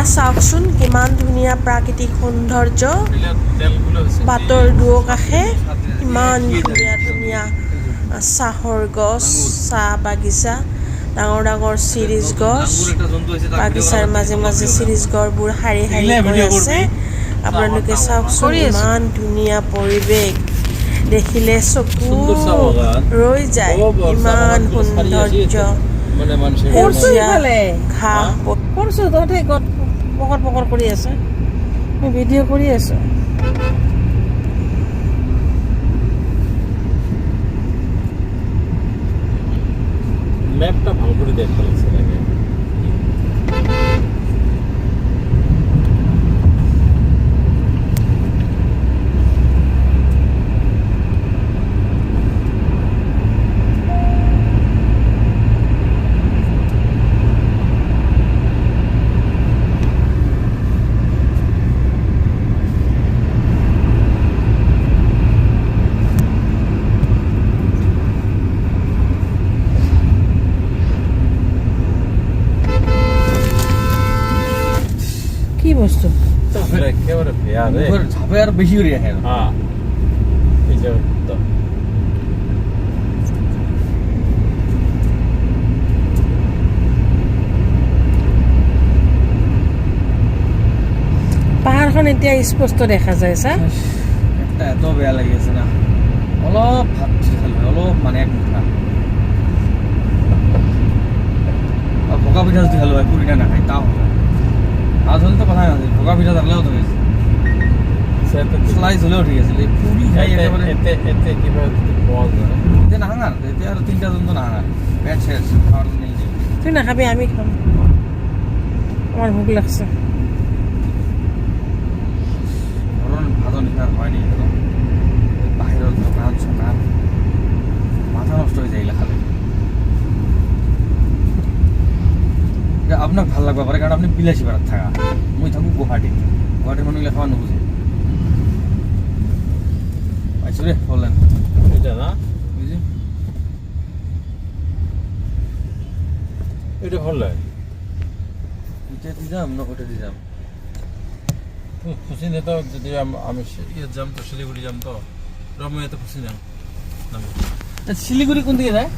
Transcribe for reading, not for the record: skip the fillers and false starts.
চাওকচোন কিমান ধুনীয়া প্ৰাকৃতিক সৌন্দৰ্য বাটৰ দুয়োকাষে ইমান ধুনীয়া ধুনীয়া চাহৰ গছ চাহ বাগিচা ডাঙৰ ডাঙৰ চিৰিজ গছ বাগিচাৰ মাজে মাজে চিৰিজ গছবোৰ শাৰী শাৰী হৈ আছে আপোনালোকে চাওকচোন ইমান ধুনীয়া পৰিৱেশ দেখিলে চকু ৰৈ যায় ইমান সৌন্দৰ্য ঘাঁহ কৰিছো তহঁতে পকৰ পকৰ কৰি আছে মই ভিডিঅ' কৰি আছো ম্যাপটা ভালো করে দেখতে লাগছে নাকি কি বস্তু একেবারে ফেয়ার রে ঝাপে আর বেশি করে রাখে হ্যাঁ এই যে তো পাহাৰখন এতিয়া স্পষ্ট দেখা যায় চা একটা এত বেয়া লাগি আছে না অলপ ভাত খালি অলপ মানে এক মুঠা আর ভোকা পিঠা যদি খালো হয় পুরিটা না খাই তাও আজ হলে তো কথাই না ভোকা পিঠা থাকলেও তো হয়েছে স্লাইস হলেও ঠিক আছে পুরি খাই একেবারে এতে এতে কিভাবে বল এতে না হাঙার এতে আর তিনটা জন তো না হাঙার পেট শেষ খাওয়ার নেই তুই নাখাবি আমি খাম আমার ভোক লাগছে ধরুন ভালো নিকার হয়নি এরকম বাহিরের দোকান সকাল মাথা নষ্ট হয়ে যায় এগুলো খালে আপনার ভালো লাগবে পারে কারণ আপনি বিলাসী পাড়ার থাকা মুই থাকুক গুয়াহাটির মানুষগুলো খাওয়া নুবুঝে আইসো রে বললেন এটা না বুঝলি এটা ভালো লাগে এটা দিয়ে যাম না ওটা দিয়ে যাম খুশি নেই তো যদি আমি ইয়ে যাম তো শিলিগুড়ি যাম তো রমে এত খুশি যাম শিলিগুড়ি কোন দিকে যায়